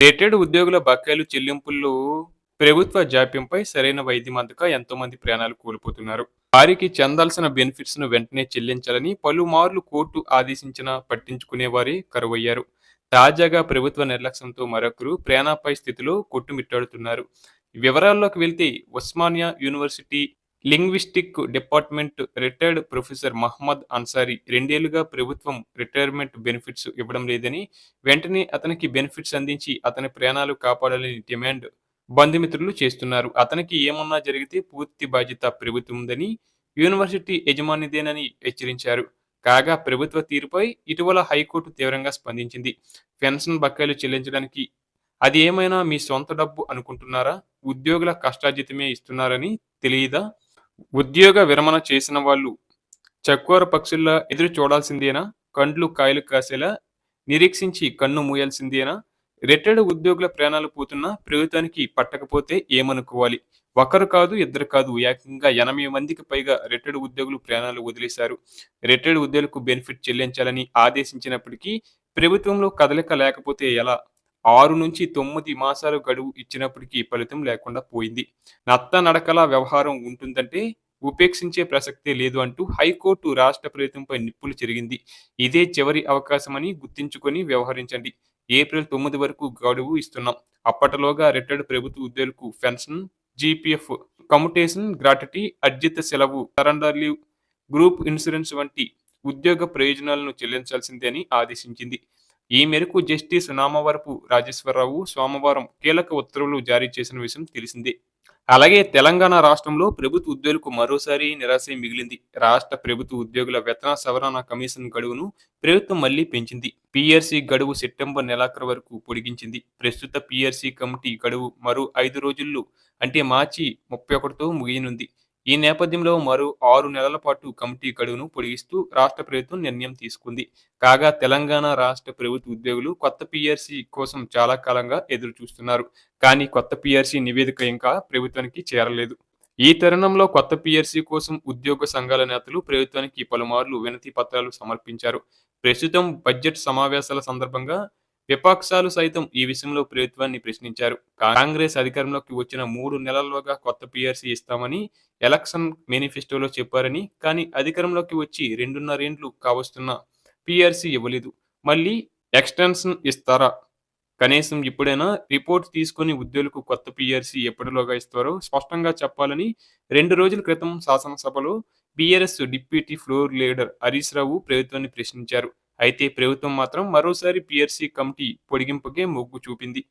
Retired ఉద్యోగుల బకాయిలు చెల్లింపుల్లో ప్రభుత్వ జాప్యంపై సరైన వైద్యం అందక ఎంతోమంది ప్రాణాలు కోల్పోతున్నారు. వారికి చెందాల్సిన బెనిఫిట్స్ ను వెంటనే చెల్లించాలని పలుమార్లు కోర్టు ఆదేశించినా పట్టించుకునేవారే కరువయ్యారు. తాజాగా ప్రభుత్వ నిర్లక్ష్యంతో మరొకరు ప్రాణాపాయ స్థితిలో కొట్టుమిట్టాడుతున్నారు. వివరాల్లోకి వెళ్తే Osmania university linguistic department retired professor Mohammed Ansari 2 ఏళ్లుగా ప్రభుత్వం రిటైర్మెంట్ బెనిఫిట్స్ ఇవ్వడం లేదని, వెంటనే అతనికి బెనిఫిట్స్ అందించి అతని ప్రాణాలు కాపాడాలని డిమాండ్ బంధుమిత్రులు చేస్తున్నారు. అతనికి ఏమన్నా జరిగితే పూర్తి బాధ్యత ప్రభుత్వందని, యూనివర్సిటీ యజమానిదేనని హెచ్చరించారు. కాగా ప్రభుత్వ తీరుపై ఇటీవల హైకోర్టు తీవ్రంగా స్పందించింది. పెన్షన్ బకాయిలు చెల్లించడానికి అది ఏమైనా మీ సొంత డబ్బు అనుకుంటున్నారా? ఉద్యోగుల కష్టార్జితమే ఇస్తున్నారని తెలియదా? ఉద్యోగ విరమణ చేసిన వాళ్ళు చకోర పక్షుల్లా ఎదురు చూడాల్సిందేనా? కండ్లు కాయలు కాసేలా నిరీక్షించి కన్ను మూయాల్సిందేనా? రిటైర్డ్ ఉద్యోగుల ప్రాణాలు పోతున్నా ప్రభుత్వానికి పట్టకపోతే ఏమనుకోవాలి? ఒకరు కాదు, ఇద్దరు కాదు, ఏకంగా 80 మందికి పైగా రిటైర్డ్ ఉద్యోగులు ప్రాణాలు వదిలేశారు. రిటైర్డ్ ఉద్యోగులకు బెనిఫిట్ చెల్లించాలని ఆదేశించినప్పటికీ ప్రభుత్వంలో కదలిక లేకపోతే ఎలా? 6-9 మాసాలు గడువు ఇచ్చినప్పటికీ ఫలితం లేకుండా పోయింది. నత్తనడకలా వ్యవహారం ఉంటుందంటే ఉపేక్షించే ప్రసక్తే లేదు అంటూ హైకోర్టు రాష్ట్ర ప్రభుత్వంపై నిప్పులు చెరిగింది. ఇదే చివరి అవకాశమని గుర్తుంచుకొని వ్యవహరించండి. ఏప్రిల్ 9 వరకు గడువు ఇస్తున్నాం. అప్పటిలోగా రిటైర్డ్ ప్రభుత్వ ఉద్యోగులకు పెన్షన్, జీపీఎఫ్, కమ్యుటేషన్ గ్రాట్యుటీ, అర్జిత సెలవు, సరెండర్ లీవ్, గ్రూప్ ఇన్సూరెన్స్ వంటి ఉద్యోగ ప్రయోజనాలను చెల్లించాల్సిందే అని ఆదేశించింది. ఈ మేరకు జస్టిస్ నామవరపు రాజేశ్వరరావు సోమవారం కీలక ఉత్తర్వులు జారీ చేసిన విషయం తెలిసిందే. అలాగే తెలంగాణ రాష్ట్రంలో ప్రభుత్వ ఉద్యోగులకు మరోసారి నిరాశే మిగిలింది. రాష్ట్ర ప్రభుత్వ ఉద్యోగుల వేతన సవరణ కమిషన్ గడువును ప్రభుత్వం మళ్లీ పెంచింది. పీఆర్సీ గడువు సెప్టెంబర్ నెలాఖరు వరకు పొడిగించింది. ప్రస్తుత పీఆర్సీ కమిటీ గడువు మరో 5 రోజుల్లో అంటే మార్చి 31తో ముగియనుంది. ఈ నేపథ్యంలో మరో 6 నెలల పాటు కమిటీ గడువును పొడిగిస్తూ రాష్ట్ర ప్రభుత్వం నిర్ణయం తీసుకుంది. కాగా తెలంగాణ రాష్ట్ర ప్రభుత్వ ఉద్యోగులు కొత్త పీఆర్సీ కోసం చాలా కాలంగా ఎదురు చూస్తున్నారు. కానీ కొత్త పీఆర్సీ నివేదిక ఇంకా ప్రభుత్వానికి చేరలేదు. ఈ తరుణంలో కొత్త పీఆర్సీ కోసం ఉద్యోగ సంఘాల నేతలు ప్రభుత్వానికి పలుమార్లు వినతి పత్రాలు సమర్పించారు. ప్రస్తుతం బడ్జెట్ సమావేశాల సందర్భంగా విపక్షాలు సైతం ఈ విషయంలో ప్రభుత్వాన్ని ప్రశ్నించారు. కాంగ్రెస్ అధికారంలోకి వచ్చిన 3 నెలల్లోగా కొత్త పీఆర్సీ ఇస్తామని ఎలక్షన్ మేనిఫెస్టోలో చెప్పారని, కానీ అధికారంలోకి వచ్చి 2.5 ఏండ్లు కావస్తున్నా పీఆర్సీ ఇవ్వలేదు. మళ్ళీ ఎక్స్టెన్షన్ ఇస్తారా? కనీసం ఇప్పుడైనా రిపోర్ట్ తీసుకొని ఉద్యోగులకు కొత్త పీఆర్సీ ఎప్పటిలోగా ఇస్తారో స్పష్టంగా చెప్పాలని 2 రోజుల క్రితం శాసనసభలో BRS deputy floor leader Harish Rao ప్రభుత్వాన్ని ప్రశ్నించారు. అయితే ప్రభుత్వం మాత్రం మరోసారి పీఆర్సీ కమిటీ పొడిగింపుకే మొగ్గు చూపింది.